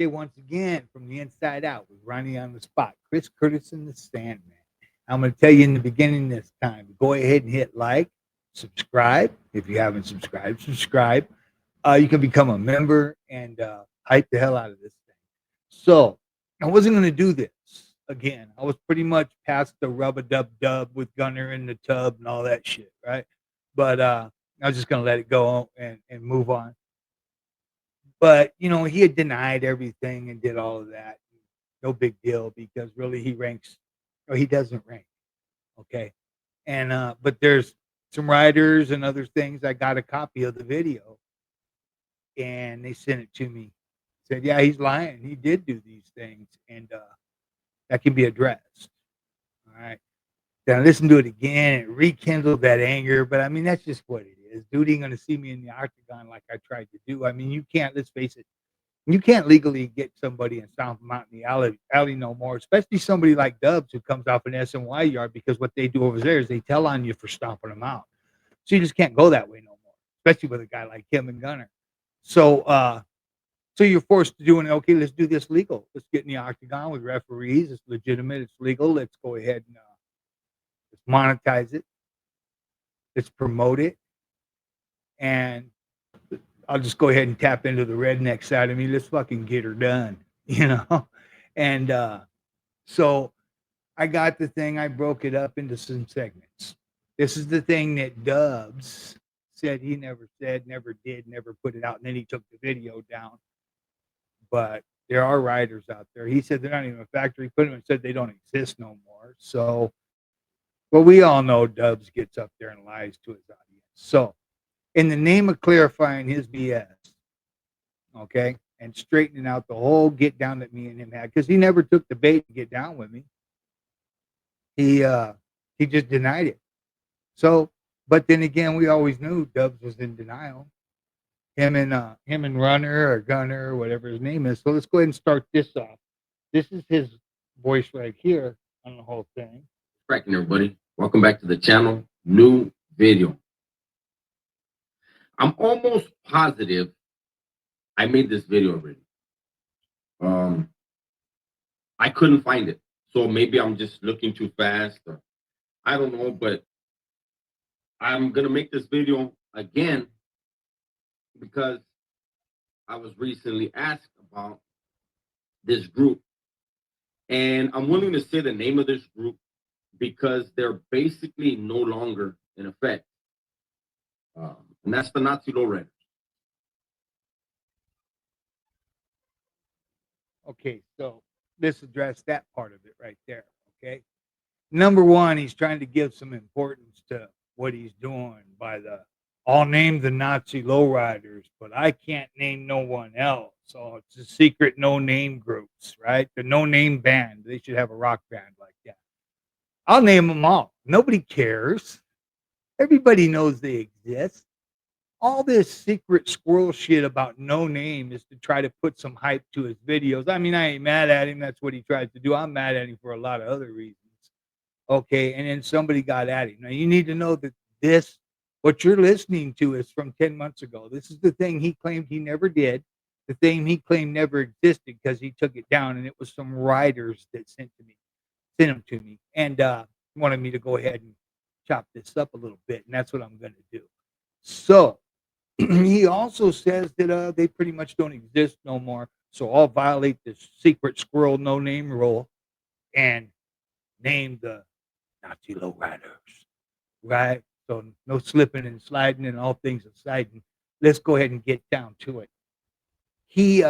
Okay, once again, from the inside out with Ronnie on the spot, Chris Curtis and the Sandman. I'm going to tell you in the beginning this time, go ahead and hit like, subscribe. If you haven't subscribed, subscribe. You can become a member and hype the hell out of this thing. So I wasn't going to do this again. I was pretty much past the rub a dub dub with Gunner in the tub and all that shit, right? But I was just going to let it go and move on. But he had denied everything and did all of that. No big deal because really he ranks, or he doesn't rank. Okay, and but there's some writers and other things. I got a copy of the video, and they sent it to me. Said, yeah, he's lying. He did do these things, and that can be addressed. All right. Then I listened to it again. It rekindled that anger, but I mean that's just what it is. Dude ain't gonna see me in the octagon like I tried to do. I mean, you can't. Let's face it. You can't legally get somebody and stomp them out in the alley no more, especially somebody like Dubs who comes off an SNY yard because what they do over there is they tell on you for stomping them out. So you just can't go that way no more, especially with a guy like him and Gunner. So so you're forced to do okay, let's do this legal. Let's get in the octagon with referees. It's legitimate, it's legal. Let's go ahead and let's monetize it. Let's promote it. And I'll just go ahead and tap into the redneck side of me. Let's fucking get her done, And so I got the thing. I broke it up into some segments. This is the thing that Dubs said he never said, never did, never put it out, and then he took the video down. But there are writers out there. He said they're not even a factory. Put them and said they don't exist no more. So, well, we all know Dubs gets up there and lies to his audience. So, in the name of clarifying his BS, okay, and straightening out the whole get down that me and him had, because he never took the bait to get down with me. He just denied it. So, but then again, we always knew Dubs was in denial. Him and Runner or Gunner or whatever his name is. So let's go ahead and start this off. This is his voice right here on the whole thing. Cracking, everybody. Welcome back to the channel. New video. I'm almost positive I made this video already. I couldn't find it. So maybe I'm just looking too fast. Or I don't know, but I'm going to make this video again because I was recently asked about this group. And I'm willing to say the name of this group because they're basically no longer in effect. And that's the Nazi lowriders. Okay, so let's address that part of it right there. Okay. Number one, he's trying to give some importance to what he's doing by I'll name the Nazi lowriders, but I can't name no one else. So it's a secret no-name groups, right? The no-name band. They should have a rock band like that. I'll name them all. Nobody cares. Everybody knows they exist. All this secret squirrel shit about no name is to try to put some hype to his videos. I mean, I ain't mad at him. That's what he tries to do. I'm mad at him for a lot of other reasons. Okay. And then somebody got at him. Now, you need to know that what you're listening to is from 10 months ago. This is the thing he claimed he never did. The thing he claimed never existed because he took it down. And it was some writers that sent them to me and wanted me to go ahead and chop this up a little bit. And that's what I'm going to do. So he also says that they pretty much don't exist no more. So I'll violate this secret squirrel no name rule and name the Nazi lowriders, right? So no slipping and sliding and all things aside. And let's go ahead and get down to it. He,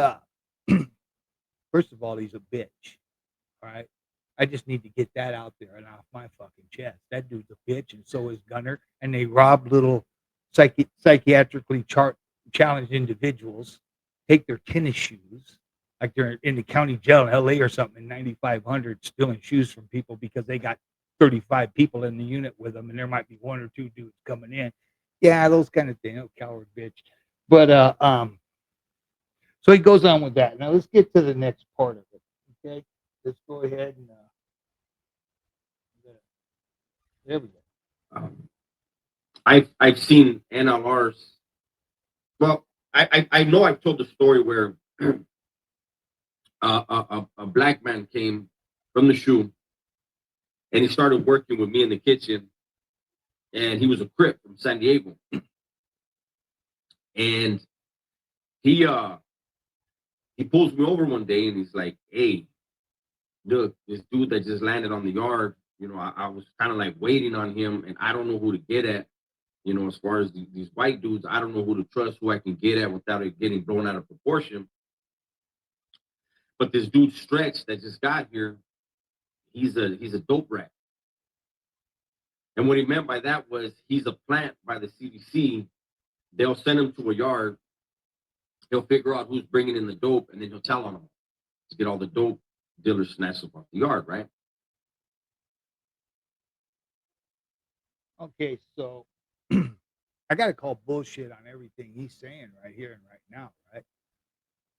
first of all, he's a bitch, all right? I just need to get that out there and off my fucking chest. That dude's a bitch, and so is Gunner. And they rob little psychiatrically challenged individuals, take their tennis shoes, like they're in the county jail in LA or something, in 9,500, stealing shoes from people because they got 35 people in the unit with them, and there might be one or two dudes coming in. Yeah, those kind of things. Oh, coward bitch. But so he goes on with that. Now let's get to the next part of it. Okay, let's go ahead and there we go. I've seen NLRs. Well, I know I've told the story where a black man came from the shoe, and he started working with me in the kitchen. And he was a Crip from San Diego, and he he pulls me over one day, and he's like, "Hey, look, this dude that just landed on the yard. You know, I was kind of like waiting on him, and I don't know who to get at. You know, as far as these white dudes, I don't know who to trust, who I can get at without it getting blown out of proportion. But this dude Stretch that just got here, he's a dope rat. And what he meant by that was he's a plant by the CDC. They'll send him to a yard. He'll figure out who's bringing in the dope, and then he'll tell on them to get all the dope dealers snatched up off the yard, right? Okay, so I got to call bullshit on everything he's saying right here and right now, right?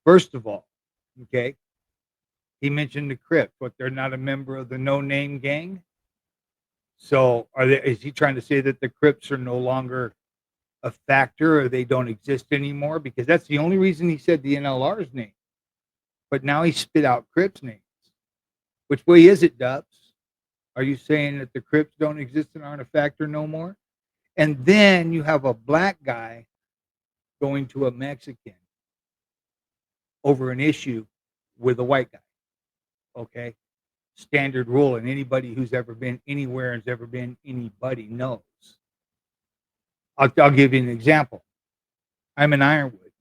First of all, okay, he mentioned the Crips, but they're not a member of the No Name Gang. So, is he trying to say that the Crips are no longer a factor or they don't exist anymore? Because that's the only reason he said the NLR's name. But now he spit out Crips names. Which way is it, Dubs? Are you saying that the Crips don't exist and aren't a factor no more? And then you have a black guy going to a Mexican over an issue with a white guy. Okay. Standard rule, and anybody who's ever been anywhere and has ever been anybody knows. I'll give you an example. I'm in Ironwood.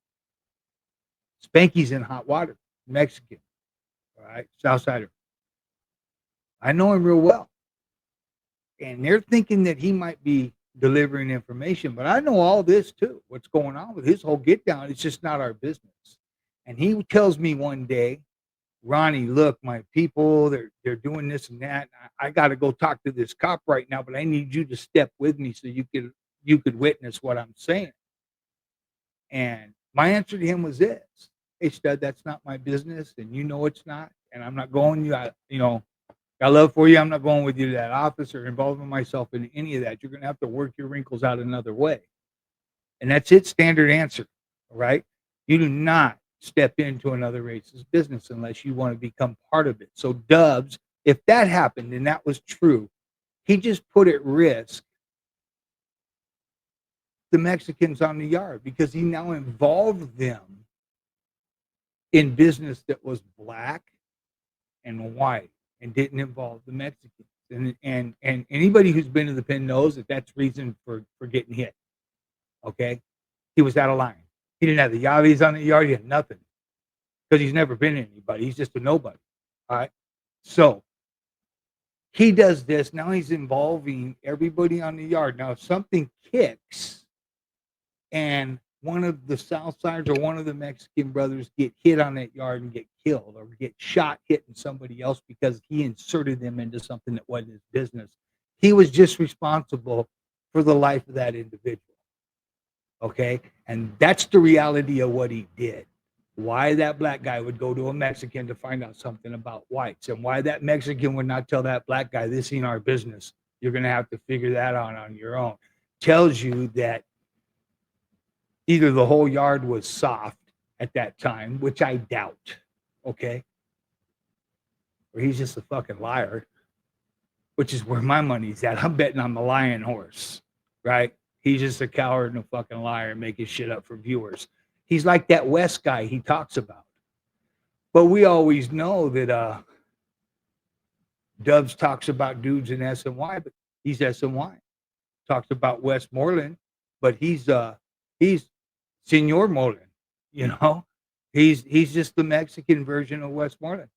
Spanky's in hot water, Mexican. All right. Southsider. I know him real well. And they're thinking that he might be delivering information, but I know all this too. What's going on with his whole get down? It's just not our business. And he tells me one day, Ronnie, look, my people, they're doing this and that. I got to go talk to this cop right now, but I need you to step with me so you could witness what I'm saying. And my answer to him was this: Hey, stud, that's not my business, and you know it's not. And I'm not going got love for you. I'm not going with you to that office or involving myself in any of that. You're going to have to work your wrinkles out another way. And that's it. Standard answer. All right. You do not step into another race's business unless you want to become part of it. So Dubs, if that happened and that was true, he just put at risk the Mexicans on the yard because he now involved them in business that was black and white and didn't involve the Mexicans. And anybody who's been to the pen knows that that's reason for getting hit. Okay, he was out of line. He didn't have the Yavis on the yard. He had nothing because he's never been anybody. He's just a nobody. All right, so he does this now. He's involving everybody on the yard. Now, if something kicks, and one of the South Sides or one of the Mexican brothers get hit on that yard and get killed or get shot hitting somebody else because he inserted them into something that wasn't his business. He was just responsible for the life of that individual. Okay. And that's the reality of what he did. Why that black guy would go to a Mexican to find out something about whites and why that Mexican would not tell that black guy, this ain't our business. You're going to have to figure that out on your own. Tells you that either the whole yard was soft at that time, which I doubt, okay? Or he's just a fucking liar, which is where my money's at. I'm betting on the lion horse, right? He's just a coward and a fucking liar making shit up for viewers. He's like that West guy he talks about. But we always know that Dubs talks about dudes in SNY, but he's SNY. Talks about Westmoreland, but he's Senor Moreland, you know. He's just the Mexican version of Westmoreland.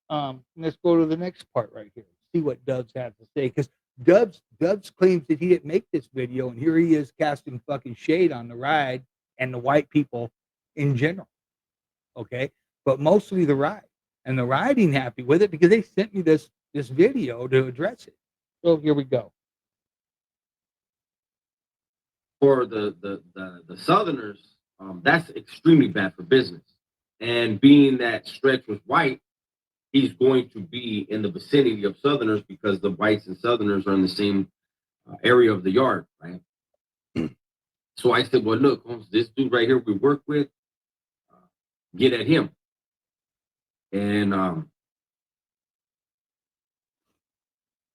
Let's go to the next part right here. See what Dubs has to say, because Dubs claims that he didn't make this video, and here he is casting fucking shade on the ride and the white people in general. Okay, but mostly the ride, and the ride ain't happy with it because they sent me this video to address it. So here we go. For the Southerners, that's extremely bad for business. And being that Stretch was white, he's going to be in the vicinity of Southerners because the whites and Southerners are in the same area of the yard, right? So I said, well, look, Holmes, this dude right here we work with, get at him. and an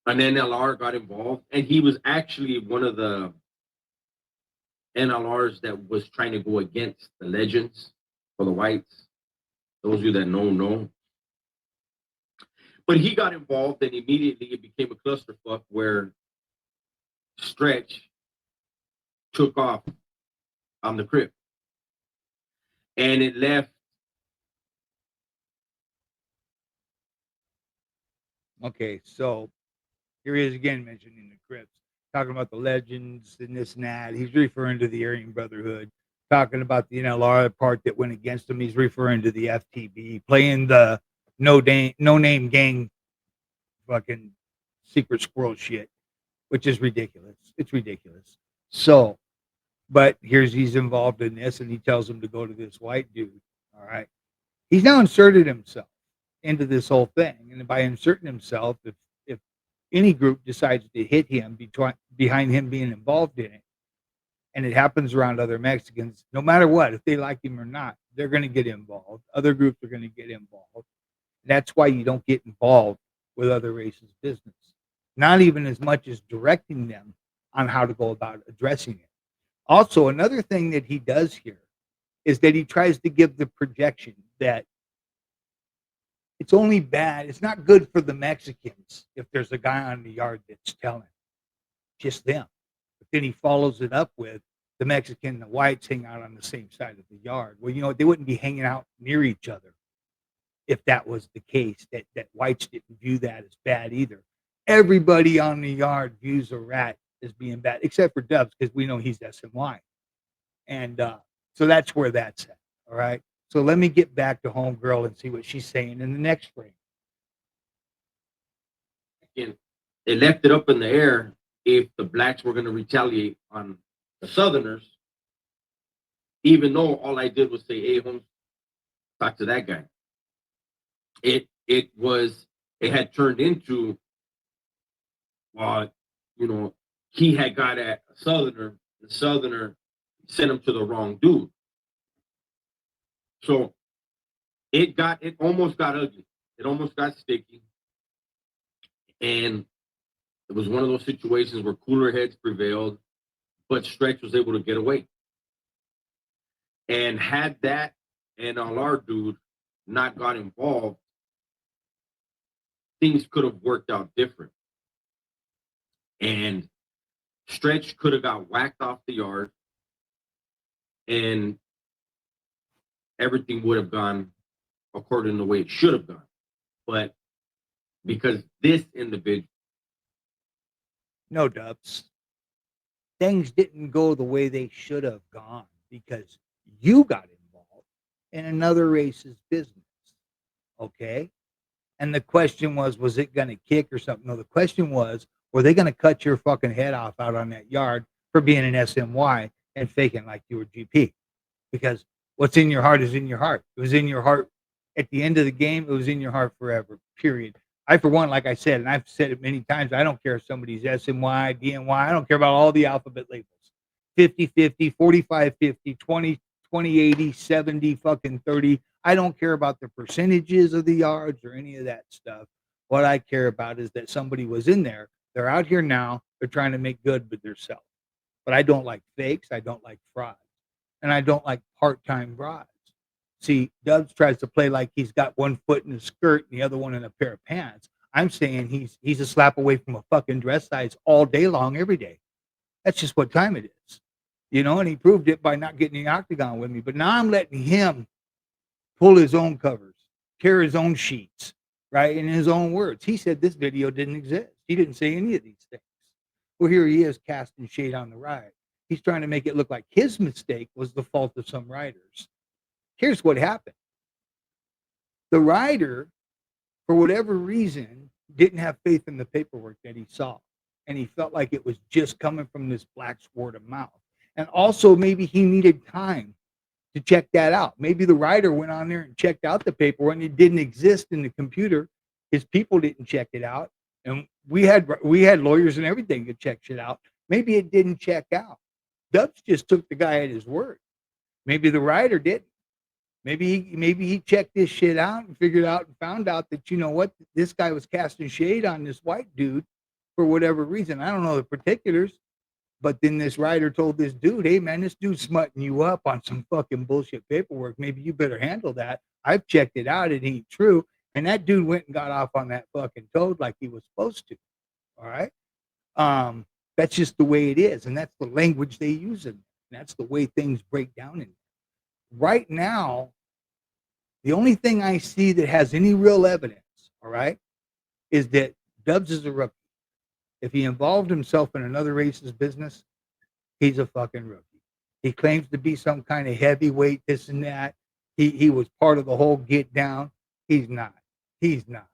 NLR got involved, and he was actually one of the NLRs that was trying to go against the legends for the whites. Those of you that know. But he got involved, and immediately it became a clusterfuck where Stretch took off on the Crip, and it left. Okay, so here he is again mentioning the Crips, talking about the legends and this and that. He's referring to the Aryan Brotherhood, talking about the NLR part that went against him. He's referring to the FTB, playing the no name gang fucking secret squirrel shit, which is ridiculous. It's ridiculous. So, but he's involved in this, and he tells him to go to this white dude. All right, he's now inserted himself into this whole thing, and by inserting himself, if any group decides to hit him behind him being involved in it, and it happens around other Mexicans, no matter what, if they like him or not, they're going to get involved. Other groups are going to get involved. That's why you don't get involved with other races' business, not even as much as directing them on how to go about addressing it. Also, another thing that he does here is that he tries to give the projection that it's only bad, it's not good for the Mexicans if there's a guy on the yard that's telling just them. But then he follows it up with the Mexican and the whites hang out on the same side of the yard. Well, you know, they wouldn't be hanging out near each other if that was the case, that whites didn't view that as bad either. Everybody on the yard views a rat as being bad, except for Dubs, because we know he's SMY. And so that's where that's at. All right. So let me get back to Homegirl and see what she's saying in the next frame. And it left it up in the air if the blacks were going to retaliate on the Southerners, even though all I did was say, "Hey, Holmes, talk to that guy." It had turned into, he had got at a Southerner. The Southerner sent him to the wrong dude. So it almost got ugly. It almost got sticky. And it was one of those situations where cooler heads prevailed, but Stretch was able to get away. And had that and our dude not got involved, things could have worked out different. And Stretch could have got whacked off the yard, and everything would have gone according to the way it should have gone. But because this individual. No, Dubs. Things didn't go the way they should have gone because you got involved in another race's business. Okay? And the question was it going to kick or something? No, the question was, were they going to cut your fucking head off out on that yard for being an SMY and faking like you were GP? Because what's in your heart is in your heart. It was in your heart at the end of the game. It was in your heart forever, period. I, for one, like I said, and I've said it many times, I don't care if somebody's SMY, DNY. I don't care about all the alphabet labels. 50-50, 45-50, 20-80, 70, fucking 30. I don't care about the percentages of the yards or any of that stuff. What I care about is that somebody was in there. They're out here now. They're trying to make good with themselves. But I don't like fakes. I don't like frauds. And I don't like part-time brides. See, Dubs tries to play like he's got one foot in a skirt and the other one in a pair of pants. I'm saying he's a slap away from a fucking dress size all day long, every day. That's just what time it is. And he proved it by not getting the Octagon with me. But now I'm letting him pull his own covers, tear his own sheets, right? In his own words. He said this video didn't exist. He didn't say any of these things. Well, here he is casting shade on the ride. He's trying to make it look like his mistake was the fault of some riders. Here's what happened. The rider, for whatever reason, didn't have faith in the paperwork that he saw. And he felt like it was just coming from this black's word of mouth. And also maybe he needed time to check that out. Maybe the rider went on there and checked out the paperwork and it didn't exist in the computer. His people didn't check it out. And we had lawyers and everything to check shit out. Maybe it didn't check out. Dubs just took the guy at his word. Maybe the rider didn't. Maybe he checked this shit out and figured out and found out that, you know what, this guy was casting shade on this white dude for whatever reason. I don't know the particulars, but then this writer told this dude, "Hey man, this dude's smutting you up on some fucking bullshit paperwork. Maybe you better handle that. I've checked it out. It ain't true." And that dude went and got off on that fucking toad like he was supposed to. All right. That's just the way it is, and that's the language they use in. That's the way things break down in. Right now, the only thing I see that has any real evidence, all right, is that Dubs is a rookie. If he involved himself in another race's business, he's a fucking rookie. He claims to be some kind of heavyweight, this and that. He was part of the whole get down. He's not. He's not.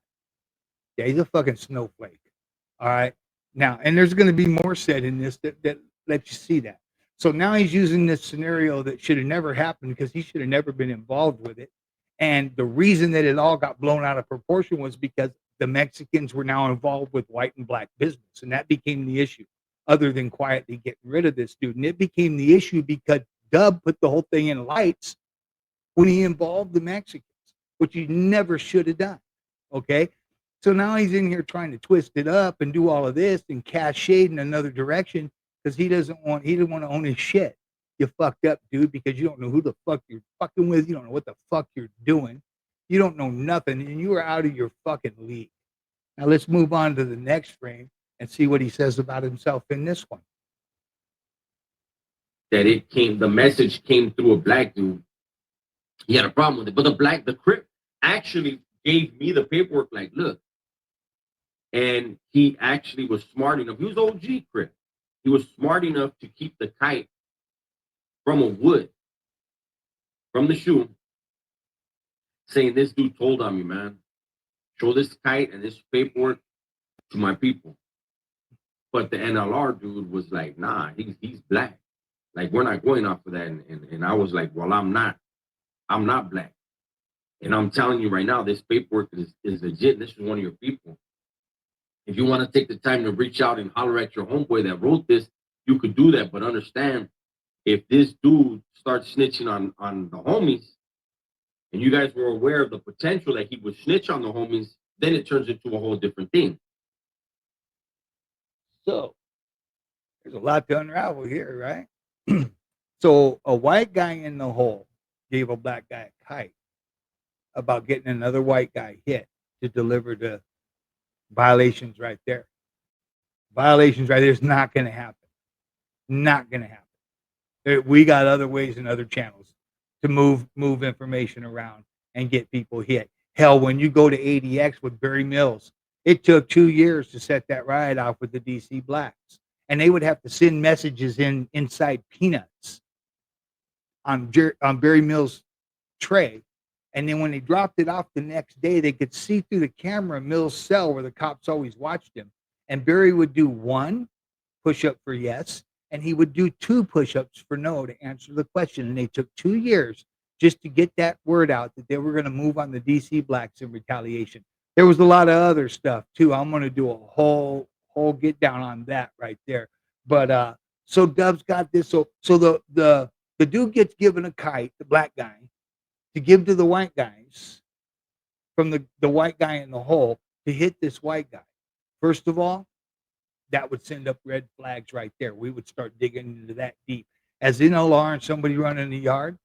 Yeah, he's a fucking snowflake. All right. Now, and there's going to be more said in this that lets you see that. So now he's using this scenario that should have never happened because he should have never been involved with it. And the reason that it all got blown out of proportion was because the Mexicans were now involved with white and black business. And that became the issue, other than quietly getting rid of this dude. And it became the issue because Dub put the whole thing in lights when he involved the Mexicans, which he never should have done. Okay. So now he's in here trying to twist it up and do all of this and cast shade in another direction because he didn't want to own his shit. You fucked up, dude, because you don't know who the fuck you're fucking with. You don't know what the fuck you're doing. You don't know nothing, and you are out of your fucking league. Now let's move on to the next frame and see what he says about himself in this one. That the message came through a black dude. He had a problem with it, but the Crip actually gave me the paperwork. Like, look, and he actually was smart enough. He was OG Crip. He was smart enough to keep the kite from a wood, from the shoe, saying, "This dude told on me, man. Show this kite and this paperwork to my people." But the NLR dude was like, "Nah, he's black. Like, we're not going off of that." And I was like, "Well, I'm not black. And I'm telling you right now, this paperwork is legit. This is one of your people. If you want to take the time to reach out and holler at your homeboy that wrote this, you could do that. But understand, if this dude starts snitching on the homies, and you guys were aware of the potential that he would snitch on the homies, then it turns into a whole different thing." So there's a lot to unravel here, right? So a white guy in the hole gave a black guy a kite about getting another white guy hit to deliver the violations right there. Violations right there is not going to happen. Not going to happen. We got other ways and other channels to move information around and get people hit. Hell, when you go to ADX with Barry Mills, it took 2 years to set that riot off with the DC Blacks, and they would have to send messages inside peanuts on Barry Mills' tray, and then when they dropped it off the next day, they could see through the camera Mills' cell where the cops always watched him, and Barry would do 1 push-up for yes, and he would do 2 push-ups for no to answer the question. And they took 2 years just to get that word out that they were going to move on the DC Blacks in retaliation. There was a lot of other stuff too. I'm going to do a whole get down on that right there. But so Dub's got this. So the dude gets given a kite, the black guy, to give to the white guys from the white guy in the hole to hit this white guy. First of all, that would send up red flags right there. We would start digging into that deep. As NLR and somebody running the yard,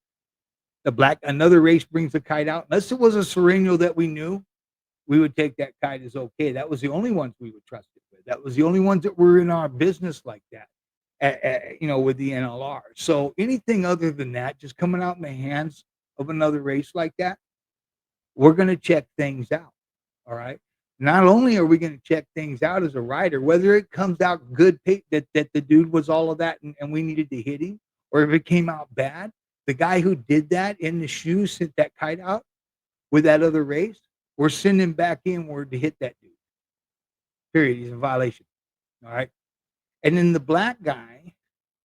another race brings the kite out. Unless it was a Sereno that we knew, we would take that kite as okay. That was the only ones we would trust it with. That was the only ones that were in our business like that, with the NLR. So anything other than that, just coming out in the hands of another race like that, we're going to check things out. All right. Not only are we going to check things out as a rider, whether it comes out good that the dude was all of that and we needed to hit him, or if it came out bad, the guy who did that in the shoe sent that kite out with that other race, we're sending back inward to hit that dude. Period. He's in violation. All right. And then the black guy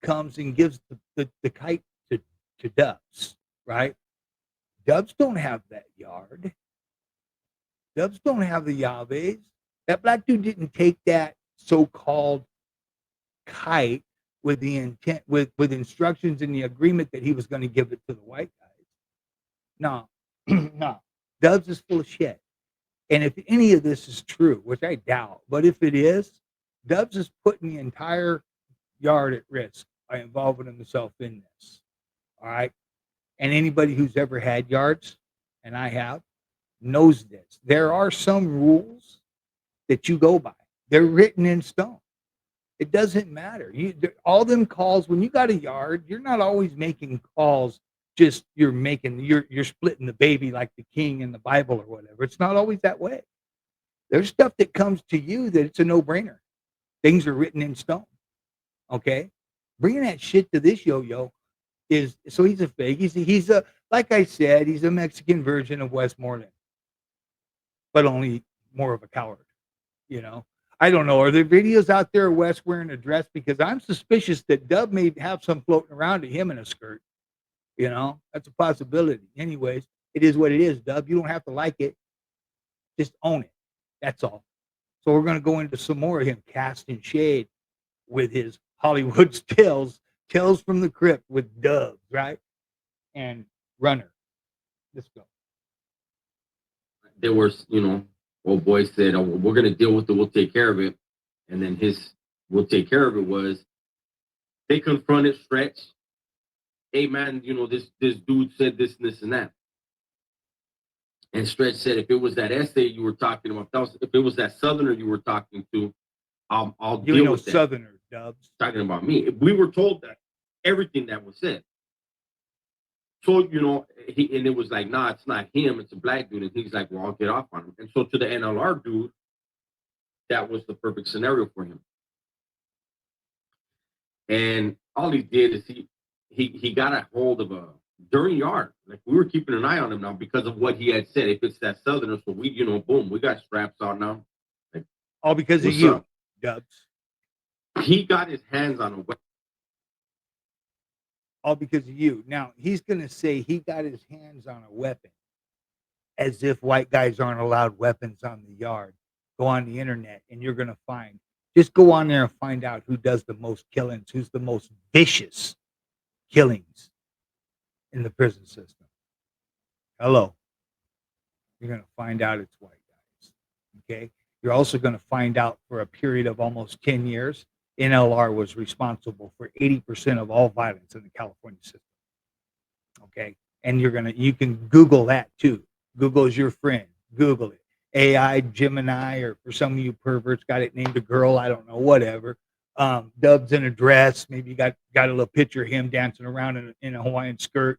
comes and gives the kite to Dubs, right? Dubs don't have that yard. Dubs don't have the Yaves. That black dude didn't take that so-called kite with the intent, with instructions in the agreement that he was going to give it to the white guys. No, no. Dubs is full of shit. And if any of this is true, which I doubt, but if it is, Dubs is putting the entire yard at risk by involving himself in this. All right. And anybody who's ever had yards, and I have, knows this. There are some rules that you go by. They're written in stone. It doesn't matter. All them calls when you got a yard, you're not always making calls. Just you're splitting the baby like the king in the Bible or whatever. It's not always that way. There's stuff that comes to you that it's a no brainer. Things are written in stone. Okay, bringing that shit to this yo-yo is so he's a fake. He's a like I said, he's a Mexican version of Westmoreland, but only more of a coward. You know, I don't know. Are there videos out there of Wes wearing a dress? Because I'm suspicious that Dub may have some floating around to him in a skirt. You know, that's a possibility. Anyways, it is what it is, Dub. You don't have to like it. Just own it. That's all. So we're going to go into some more of him casting shade with his Hollywood's Tales from the Crypt with Dubs, right? And Runner. Let's go. There was, old boy said, "Oh, we're gonna deal with it. We'll take care of it." And then his "we'll take care of it" was they confronted Stretch. Hey man, this dude said this and this and that. And Stretch said, if it was that essay you were talking about, if it was that Southerner you were talking to, I'll deal with that. Southerner, Dubs. Talking about me. We were told that everything that was said. So, and it was like, nah, it's not him, it's a black dude. And he's like, well, I'll get off on him. And so to the NLR dude, that was the perfect scenario for him. And all he did is he got a hold of a during yard. Like we were keeping an eye on him now because of what he had said. If it's that Southerner, so we, boom, we got straps on now. Like, all because of you, up? Dubs. He got his hands on a weapon. All because of you. Now he's gonna say he got his hands on a weapon, as if white guys aren't allowed weapons on the yard. Go on the internet and you're gonna find. Just go on there and find out who does the most killings, who's the most vicious killings in the prison system. Hello. You're going to find out it's white guys. Okay. You're also going to find out for a period of almost 10 years, NLR was responsible for 80% of all violence in the California system. Okay. And you can Google that too. Google is your friend. Google it. AI, Gemini, or for some of you perverts, got it named a girl. I don't know, whatever. Dubs in a dress. Maybe you got a little picture of him dancing around in a Hawaiian skirt.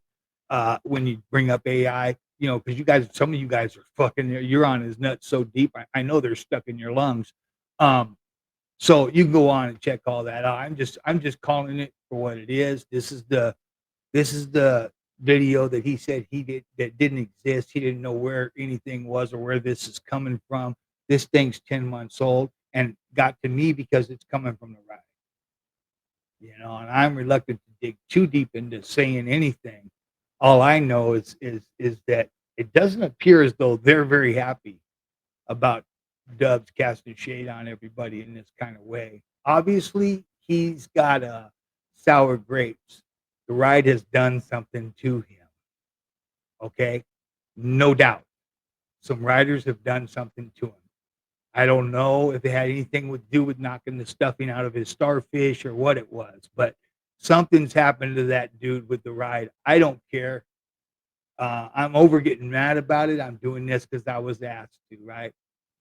When you bring up AI, because some of you guys are fucking, you're on his nuts so deep. I know they're stuck in your lungs. So you can go on and check all that out. I'm just calling it for what it is. This is the video that he said that didn't exist. He didn't know where anything was or where this is coming from. This thing's 10 months old and got to me because it's coming from the right. And I'm reluctant to dig too deep into saying anything. All I know is that it doesn't appear as though they're very happy about Dubs casting shade on everybody in this kind of way. Obviously, he's got sour grapes. The ride has done something to him. Okay? No doubt. Some riders have done something to him. I don't know if it had anything to do with knocking the stuffing out of his starfish or what it was, but something's happened to that dude with the ride. I don't care. I'm over getting mad about it. I'm doing this because I was asked to, right?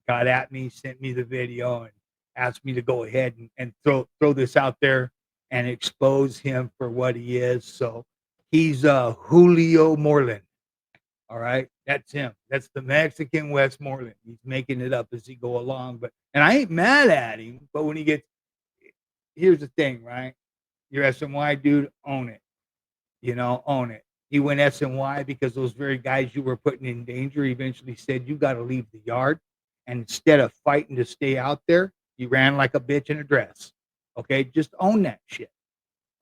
Got at me, sent me the video, and asked me to go ahead and throw this out there and expose him for what he is. So he's Julio Moreland. All right, that's him. That's the Mexican Westmoreland. He's making it up as he go along, and I ain't mad at him. But when he gets, here's the thing, right? You're SNY dude, own it. Own it. He went SNY because those very guys you were putting in danger eventually said you got to leave the yard, and instead of fighting to stay out there, you ran like a bitch in a dress. Okay, just own that shit.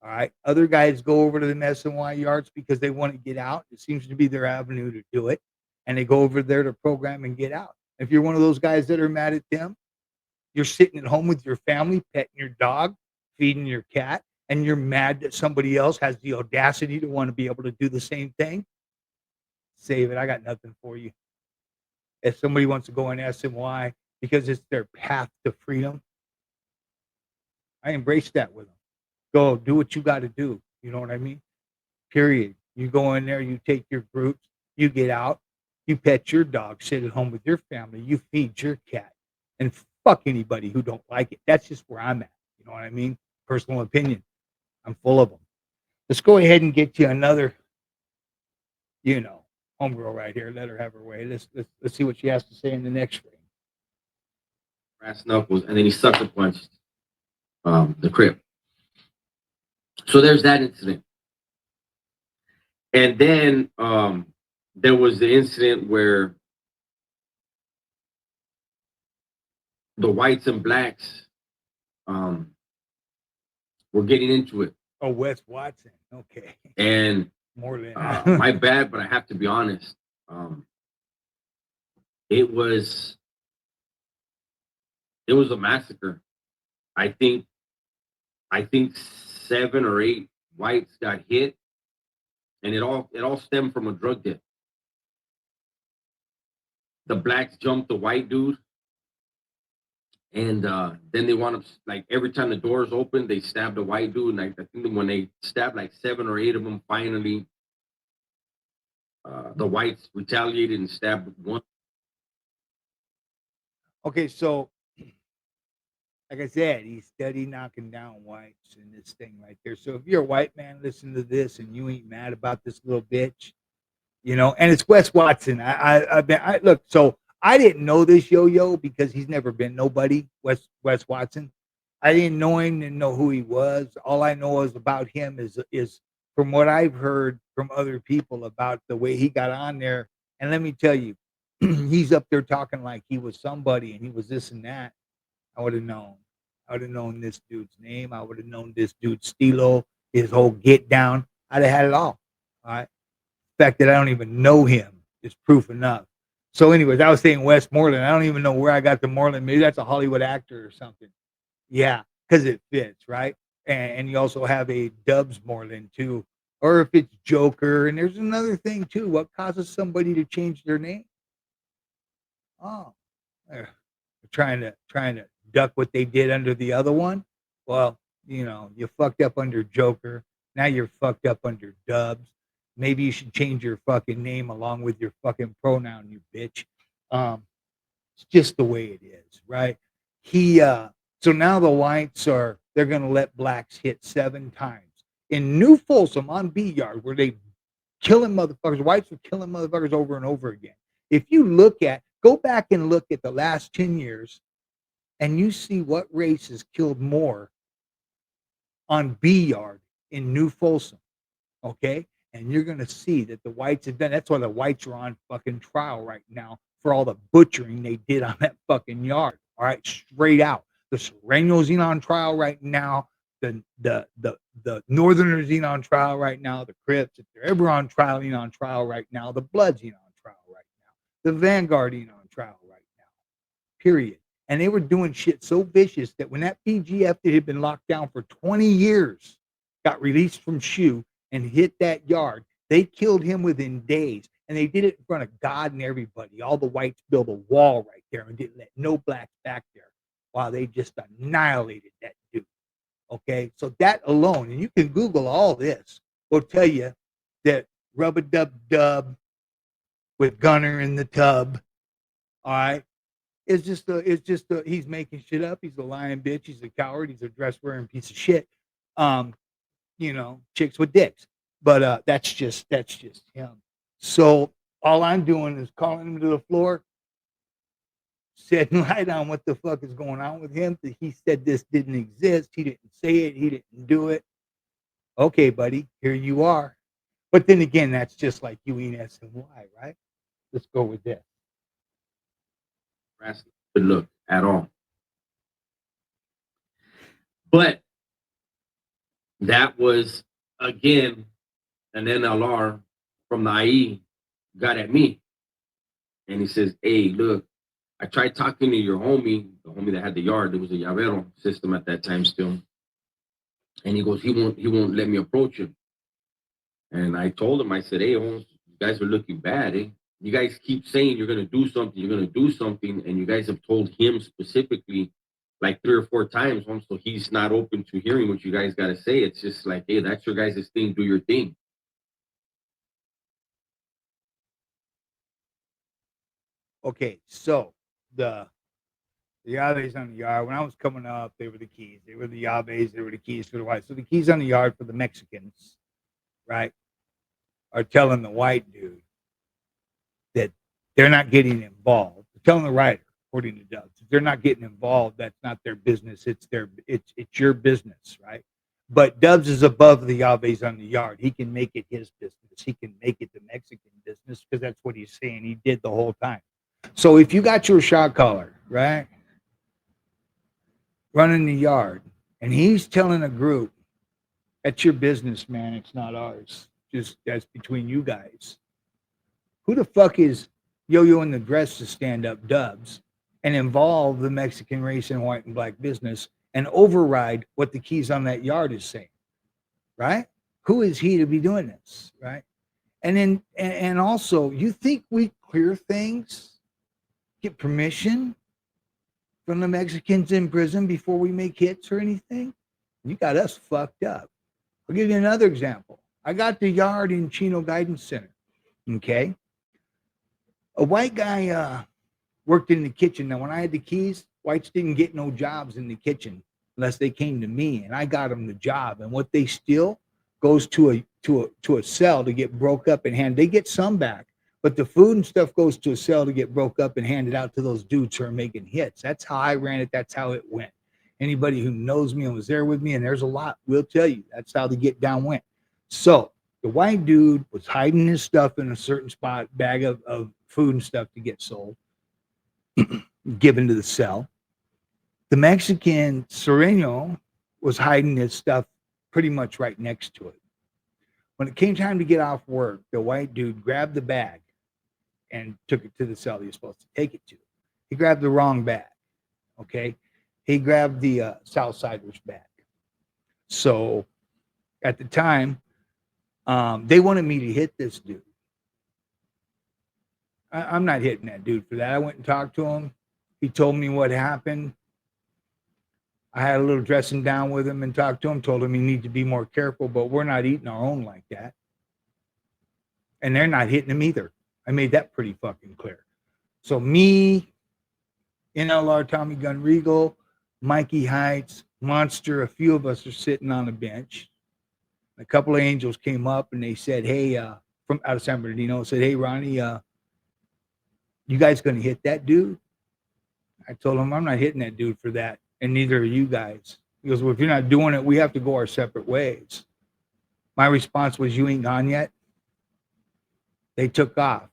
All right. Other guys go over to the SNY yards because they want to get out. It seems to be their avenue to do it. And they go over there to program and get out. If you're one of those guys that are mad at them, you're sitting at home with your family, petting your dog, feeding your cat, and you're mad that somebody else has the audacity to want to be able to do the same thing. save it. I got nothing for you. If somebody wants to go and ask them why, because it's their path to freedom, I embrace that with them. Go do what you got to do. You know what I mean? Period. You go in there, you take your groups, you get out, you pet your dog, sit at home with your family, you feed your cat, and fuck anybody who don't like it. That's just where I'm at. You know what I mean? Personal opinion. I'm full of them. Let's go ahead and get you another, you know, homegirl right here. Let her have her way. Let's see what she has to say in the next frame. Brass knuckles, and then he sucker punched the Crip. So there's that incident. And then there was the incident where the whites and blacks were getting into it. Oh, Wes Watson. Okay. And more than my bad, but I have to be honest. It was a massacre. I think 7 or 8 whites got hit, and it all stemmed from a drug debt. The blacks jumped the white dude, and then they wound up, like, every time the doors opened, they stabbed the white dude. And I think when they stabbed like 7 or 8 of them, finally, the whites retaliated and stabbed one. Okay, so like I said, he's steady knocking down whites in this thing right there. So if you're a white man, listen to this, and you ain't mad about this little bitch, you know. And it's Wes Watson. I look. So I didn't know this yo-yo because he's never been nobody. Wes Watson. I didn't know him, didn't know who he was. All I know is about him is from what I've heard from other people about the way he got on there. And let me tell you, he's up there talking like he was somebody and he was this and that. I would have known. I would have known this dude's name. I would have known this dude's stilo, his whole get down. I'd have had it all. All right. The fact that I don't even know him is proof enough. So, anyways, I was saying Westmoreland. I don't even know where I got the Moreland. Maybe that's a Hollywood actor or something. Yeah, because it fits, right? And you also have a Dubs Moreland too. Or if it's Joker. And there's another thing too. What causes somebody to change their name? Oh, they're trying to duck what they did under the other one. Well, you know, you fucked up under Joker. Now you're fucked up under Dubs. Maybe you should change your fucking name along with your fucking pronoun, you bitch. It's just the way it is, right? He So now the whites they're gonna let blacks hit 7 times. In New Folsom on B Yard, where they killing motherfuckers, whites are killing motherfuckers over and over again. If you go back and look at the last 10 years and you see what race has killed more on B Yard in New Folsom, okay? And you're going to see that the whites have done. That's why the whites are on fucking trial right now for all the butchering they did on that fucking yard. All right, straight out. The Serranos in on trial right now. The Northerners in on trial right now. The Crips, if they're ever on trial, in on trial right now. The Bloods in on trial right now. The Vanguard in on trial right now. Period. And they were doing shit so vicious that when that PGF that had been locked down for 20 years got released from SHU and hit that yard, they killed him within days. And they did it in front of God and everybody. All the whites built a wall right there and didn't let no blacks back there while they just annihilated that dude. Okay, so that alone, and you can Google all this, will tell you that Rub-a-Dub-Dub with Gunner in the tub, all right, he's making shit up. He's a lying bitch. He's a coward. He's a dress wearing piece of shit. Chicks with dicks. But that's just him. So all I'm doing is calling him to the floor, shedding light on what the fuck is going on with him. That he said this didn't exist. He didn't say it. He didn't do it. Okay, buddy, here you are. But then again, that's just like you ain't asking why, right? Let's go with this. Good look at all. But that was, again, an NLR from the IE got at me. And he says, hey, look, I tried talking to your homie, the homie that had the yard. There was a llavero system at that time still. And he goes, he won't let me approach him. And I told him, I said, hey, Holmes, you guys are looking bad, eh? You guys keep saying you're gonna do something, you're gonna do something, and you guys have told him specifically like 3 or 4 times, so he's not open to hearing what you guys gotta say. It's just like, hey, that's your guys' thing, do your thing. Okay, so the Yaves on the yard. When I was coming up, they were the keys. They were the Yaves. They were the keys for the white. So the keys on the yard for the Mexicans, right, are telling the white dude that they're not getting involved. They're telling the writer, according to Dubs, if they're not getting involved, that's not their business. It's your business, right? But Dubs is above the Yaves on the yard. He can make it his business. He can make it the Mexican business because that's what he's saying he did the whole time. So if you got your shot caller, right, running the yard, and he's telling a group, that's your business, man. It's not ours. Just that's between you guys. Who the fuck is Yo-Yo in the dress to stand up Dubs and involve the Mexican race in white and black business and override what the keys on that yard is saying, right? Who is he to be doing this, right? And then, and also, you think we clear things, get permission from the Mexicans in prison before we make hits or anything? You got us fucked up. I'll give you another example. I got the yard in Chino Guidance Center. Okay. A white guy worked in the kitchen. Now, when I had the keys, whites didn't get no jobs in the kitchen unless they came to me, and I got them the job. And what they steal goes to a cell to get broke up and handed. They get some back, but the food and stuff goes to a cell to get broke up and handed out to those dudes who are making hits. That's how I ran it. That's how it went. Anybody who knows me and was there with me, and there's a lot, will tell you that's how the get down went. So the white dude was hiding his stuff in a certain spot, bag of food and stuff to get sold, given to the cell. The Mexican Sereno was hiding his stuff pretty much right next to it. When it came time to get off work, the white dude grabbed the bag and took it to the cell he was supposed to take it to. He grabbed the wrong bag. Okay. He grabbed the Southsiders bag. So at the time, they wanted me to hit this dude. I'm not hitting that dude for that. I went and talked to him. He told me what happened. I had a little dressing down with him and talked to him, told him he needs to be more careful, but we're not eating our own like that. And they're not hitting him either. I made that pretty fucking clear. So me, NLR, Tommy Gun Regal, Mikey Heights, Monster, a few of us are sitting on a bench. A couple of angels came up and they said, hey, from out of San Bernardino, said, hey, Ronnie, you guys going to hit that dude? I told him, I'm not hitting that dude for that, and neither are you guys. He goes, well, if you're not doing it, we have to go our separate ways. My response was, you ain't gone yet? They took off.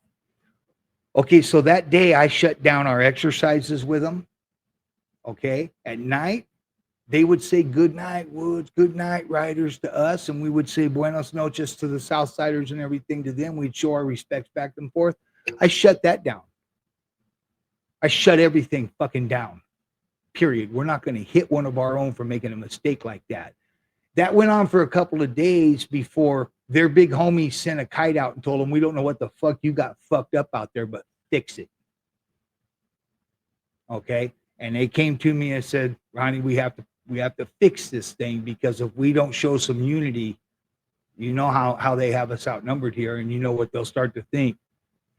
Okay, so that day I shut down our exercises with them. Okay, at night, they would say good night, Woods, good night, Riders to us, and we would say buenos noches to the Southsiders and everything to them. We'd show our respects back and forth. I shut that down. I shut everything fucking down, period. We're not going to hit one of our own for making a mistake like that. That went on for a couple of days before their big homie sent a kite out and told them, we don't know what the fuck you got fucked up out there, but fix it. Okay. And they came to me and said, Ronnie, we have to fix this thing, because if we don't show some unity, you know how they have us outnumbered here, and you know what they'll start to think.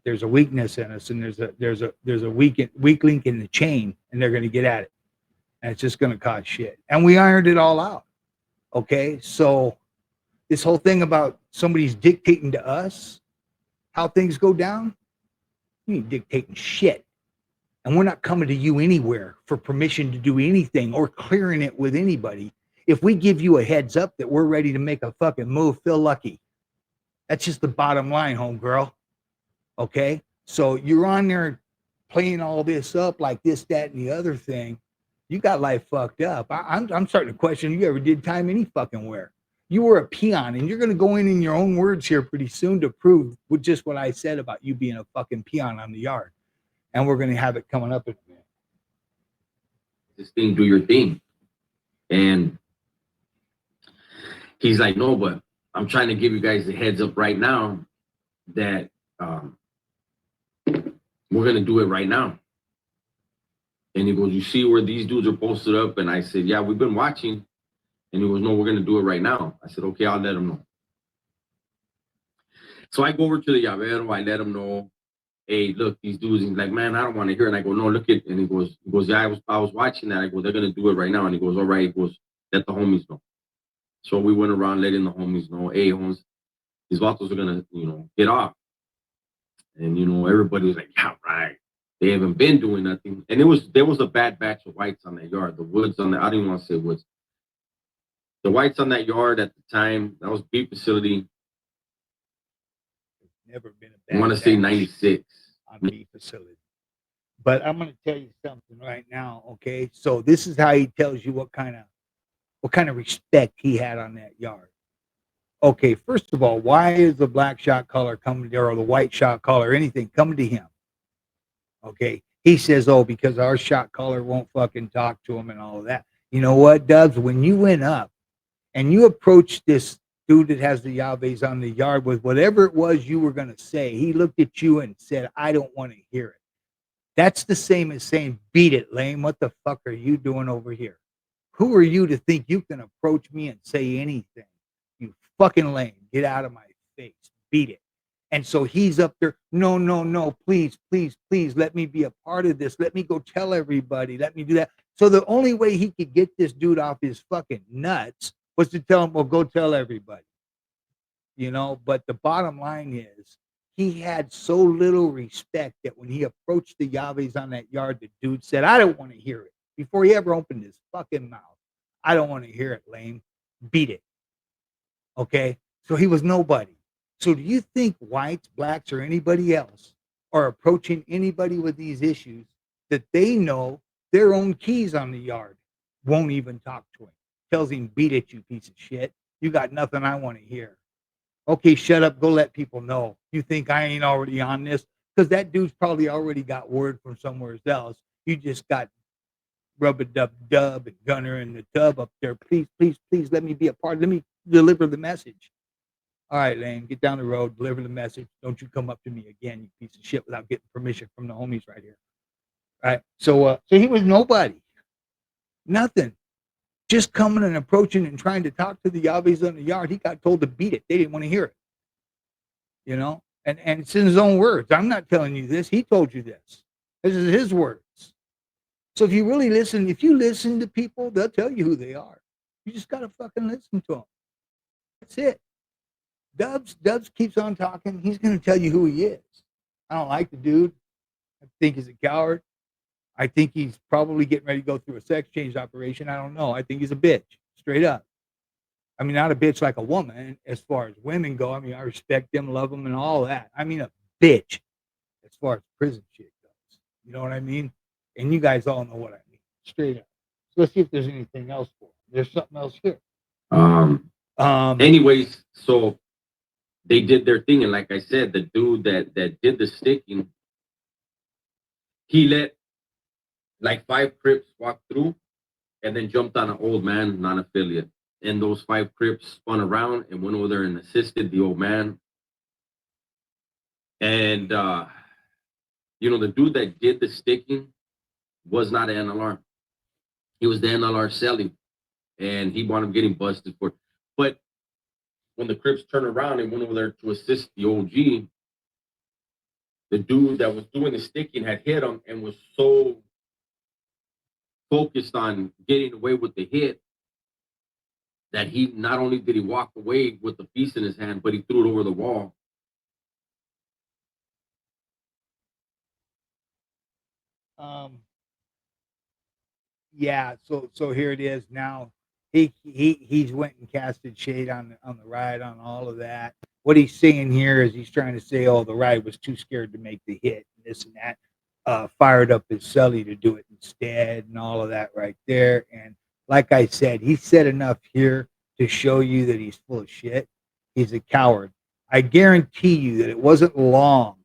There's a weakness in us, and there's a weak link in the chain, and they're going to get at it, and it's just going to cause shit. And we ironed it all out. Okay, so this whole thing about somebody's dictating to us how things go down, you ain't dictating shit. And we're not coming to you anywhere for permission to do anything or clearing it with anybody. If we give you a heads up that we're ready to make a fucking move, feel lucky. That's just the bottom line, homegirl. Okay, so you're on there playing all this up like this, that, and the other thing. You got life fucked up. I'm starting to question you ever did time any fucking where. You were a peon, and you're going to go in your own words here pretty soon to prove with just what I said about you being a fucking peon on the yard. And we're going to have it coming up in a minute. This thing, do your thing. And he's like, no, but I'm trying to give you guys a heads up right now that um, we're gonna do it right now. And he goes, you see where these dudes are posted up? And I said, yeah, we've been watching. And he goes, no, we're gonna do it right now. I said, okay, I'll let him know. So I go over to the llavero, I let him know, hey, look, these dudes. He's like, man, I don't want to hear it. And I go, no, look at. And he goes, yeah, I was watching that. I go, they're gonna do it right now. And he goes, all right. He goes, let the homies know. So we went around letting the homies know, hey, homies, these vatos are gonna, get off. And everybody was like, yeah, right. They haven't been doing nothing. And there was a bad batch of whites on that yard. The woods on that, I didn't want to say woods. The whites on that yard at the time, that was beef facility. Never been a I bad want to say batch 96. on beef facility. But I'm going to tell you something right now, okay? So this is how he tells you what kind of respect he had on that yard. Okay, first of all, why is the black shot caller coming there or the white shot caller, anything coming to him? Okay, he says, oh, because our shot caller won't fucking talk to him and all of that. You know what, Dubs? When you went up and you approached this dude that has the Yaves on the yard with whatever it was you were going to say, he looked at you and said, I don't want to hear it. That's the same as saying, beat it, lame. What the fuck are you doing over here? Who are you to think you can approach me and say anything? You fucking lame. Get out of my face. Beat it. And so he's up there. No, no, no. Please, please, please let me be a part of this. Let me go tell everybody. Let me do that. So the only way he could get this dude off his fucking nuts was to tell him, well, go tell everybody. But the bottom line is he had so little respect that when he approached the Yaves on that yard, the dude said, I don't want to hear it. Before he ever opened his fucking mouth. I don't want to hear it, lame. Beat it. Okay? So he was nobody. So do you think whites, blacks, or anybody else are approaching anybody with these issues that they know their own keys on the yard won't even talk to him? Tells him, beat it, you piece of shit. You got nothing I want to hear. Okay, shut up. Go let people know. You think I ain't already on this? Because that dude's probably already got word from somewhere else. You just got Rub-a-dub-dub and Gunner in the tub up there. Please, please, please let me be a part. Let me deliver the message. All right, Lane, get down the road, deliver the message. Don't you come up to me again, you piece of shit, without getting permission from the homies right here. All right. So he was nobody. Nothing. Just coming and approaching and trying to talk to the Yavis on the yard. He got told to beat it. They didn't want to hear it. And it's in his own words. I'm not telling you this. He told you this. This is his words. So if you listen to people, they'll tell you who they are. You just gotta fucking listen to them. That's it. Dubs keeps on talking. He's gonna tell you who he is. I don't like the dude. I think he's a coward. I think he's probably getting ready to go through a sex change operation. I don't know. I think he's a bitch, straight up. I mean, not a bitch like a woman as far as women go. I mean, I respect them, love them, and all that. I mean, a bitch as far as prison shit goes. You know what I mean? And you guys all know what I mean, straight up. So let's see if there's anything else for him. There's something else here. Anyways, so they did their thing, and like I said, the dude that did the sticking, he let like 5 Crips walk through, and then jumped on an old man, non-affiliate. And those 5 Crips spun around and went over there and assisted the old man. And the dude that did the sticking was not an NLR. He was the NLR selling, and he wound up getting busted for it. But when the Crips turned around and went over there to assist the OG, the dude that was doing the sticking had hit him and was so focused on getting away with the hit that he not only did he walk away with the piece in his hand, but he threw it over the wall. Yeah, so here it is now. He's went and casted shade on the ride, on all of that. What he's saying here is he's trying to say, oh, the ride was too scared to make the hit, and this and that. Fired up his celly to do it instead, and all of that right there. And like I said, he said enough here to show you that he's full of shit. He's a coward. I guarantee you that it wasn't long.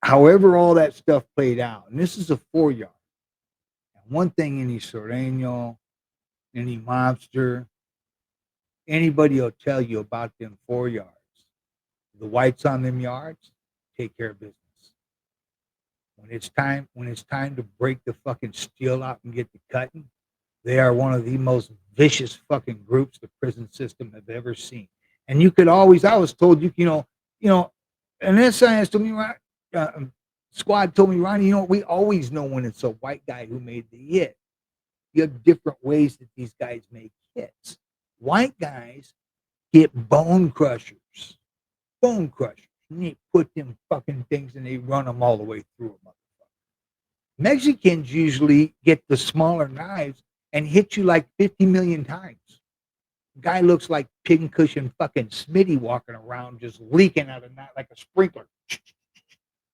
However, all that stuff played out, and this is a 4-yard. One thing any Sereno, any monster, anybody will tell you about them 4 yards. The whites on them yards take care of business. When it's time to break the fucking steel out and get to cutting, they are one of the most vicious fucking groups the prison system have ever seen. And you could always, I was told, and this science told me, squad told me, Ronnie, we always know when it's a white guy who made the hit. You have different ways that these guys make hits. White guys get bone crushers, and they put them fucking things and they run them all the way through them. Mexicans usually get the smaller knives and hit you like 50 million times. Guy looks like pincushion fucking Smitty walking around just leaking out of night like a sprinkler,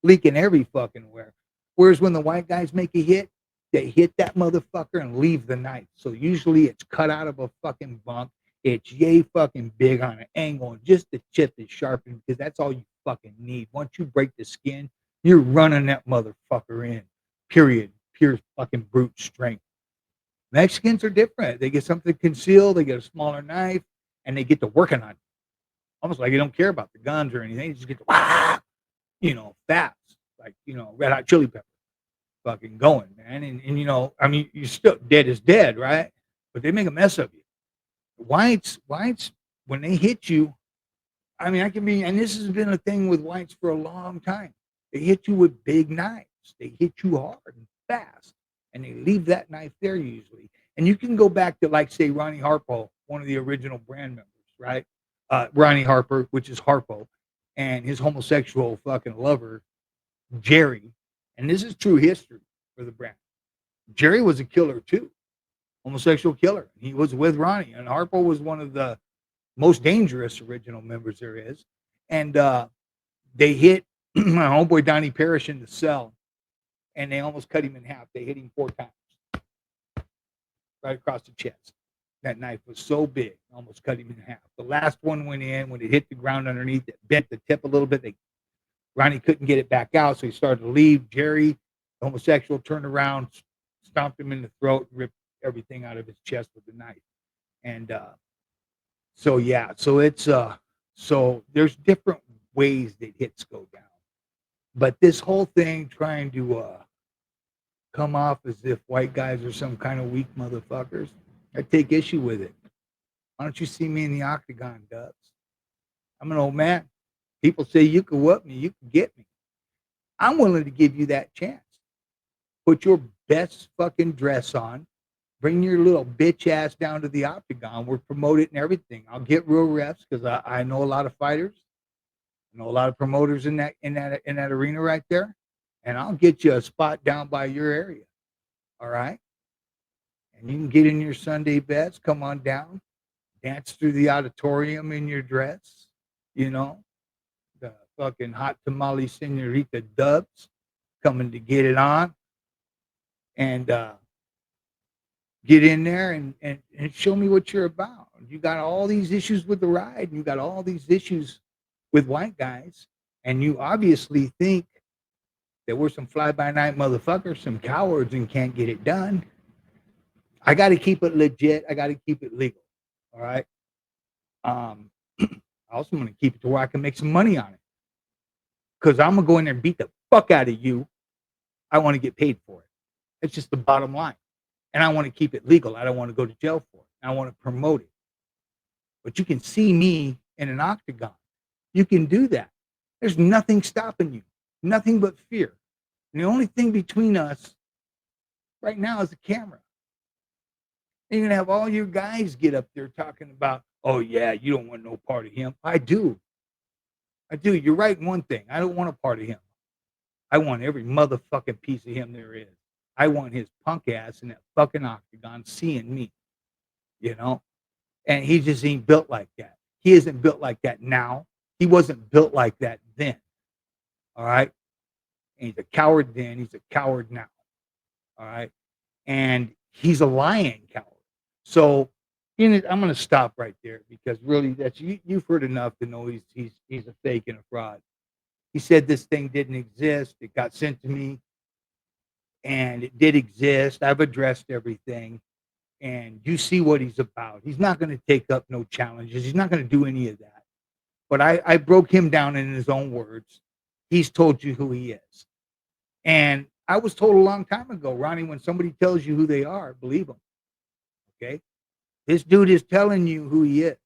leaking every fucking where. Whereas when the white guys make a hit, they hit that motherfucker and leave the knife. So usually it's cut out of a fucking bump. It's yay fucking big on an angle, and just the tip is sharpened because that's all you fucking need. Once you break the skin, you're running that motherfucker in. Period. Pure fucking brute strength. Mexicans are different. They get something concealed, they get a smaller knife, and they get to working on it. Almost like they don't care about the guns or anything. They just get to, fast. Like, red hot chili pepper. Fucking going, man. And you're still dead is dead, right? But they make a mess of you. Whites, when they hit you, I can be, and this has been a thing with whites for a long time. They hit you with big knives. They hit you hard and fast, and they leave that knife there usually. And you can go back to, like, say, Ronnie Harpo, one of the original brand members, right? Ronnie Harper, which is Harpo, and his homosexual fucking lover, Jerry. And this is true history for the brand. Jerry was a killer too, homosexual killer. He was with Ronnie, and Harpo was one of the most dangerous original members there is. And they hit my homeboy Donnie Parrish in the cell, and they almost cut him in half. They hit him 4 times, right across the chest. That knife was so big, almost cut him in half. The last one went in when it hit the ground underneath. It bent the tip a little bit. Ronnie couldn't get it back out, so he started to leave. Jerry, the homosexual, turned around, stomped him in the throat, ripped everything out of his chest with the knife. And so there's different ways that hits go down. But this whole thing trying to come off as if white guys are some kind of weak motherfuckers, I take issue with it. Why don't you see me in the Octagon, Dubs? I'm an old man. People say you can whoop me, you can get me. I'm willing to give you that chance. Put your best fucking dress on. Bring your little bitch ass down to the Octagon. We're promoted and everything. I'll get real refs because I know a lot of fighters. I know a lot of promoters in that arena right there. And I'll get you a spot down by your area. All right? And you can get in your Sunday best, come on down, dance through the auditorium in your dress, the fucking hot tamale senorita Dubs coming to get it on, and get in there and show me what you're about. You got all these issues with the ride, and you got all these issues with white guys, and you obviously think that we're some fly-by-night motherfuckers, some cowards, and can't get it done. I got to keep it legit. I got to keep it legal. All right. I also want to keep it to where I can make some money on it, because I'm gonna go in there and beat the fuck out of you. I want to get paid for it. It's just the bottom line, and I want to keep it legal. I don't want to go to jail for it. I want to promote it. But you can see me in an octagon. You can do that. There's nothing stopping you. Nothing but fear. And the only thing between us right now is the camera. And you're going to have all your guys get up there talking about, oh, yeah, you don't want no part of him. I do. You're right in one thing. I don't want a part of him. I want every motherfucking piece of him there is. I want his punk ass in that fucking octagon seeing me, And he just ain't built like that. He isn't built like that now. He wasn't built like that then. All right? And he's a coward then. He's a coward now. All right? And he's a lying coward. So I'm going to stop right there, because really that's you've heard enough to know he's a fake and a fraud. He said this thing didn't exist. It got sent to me, and it did exist. I've addressed everything, and you see what he's about. He's not going to take up no challenges. He's not going to do any of that. but I broke him down in his own words. He's told you who he is. And I was told a long time ago, Ronnie, when somebody tells you who they are, believe them. Okay. This dude is telling you who he is.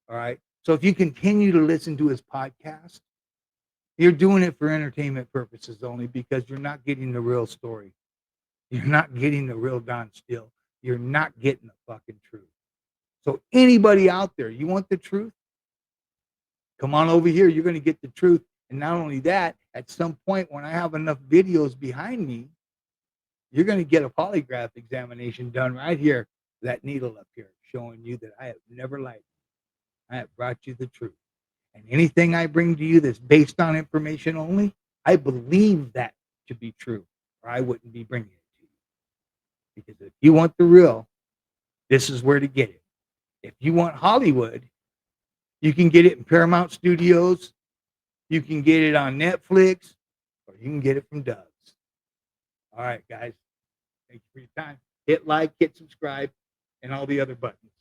All right. So if you continue to listen to his podcast, you're doing it for entertainment purposes only because you're not getting the real story. You're not getting the real Don Steele. You're not getting the fucking truth. So anybody out there, you want the truth? Come on over here. You're going to get the truth. And not only that, at some point when I have enough videos behind me, you're going to get a polygraph examination done right here, that needle up here, showing you that I have never lied. I have brought you the truth. And anything I bring to you that's based on information only, I believe that to be true, or I wouldn't be bringing it to you. Because if you want the real, this is where to get it. If you want Hollywood, you can get it in Paramount Studios, you can get it on Netflix, or you can get it from Doug's. All right, guys. Thank you for your time. Hit like, hit subscribe, and all the other buttons.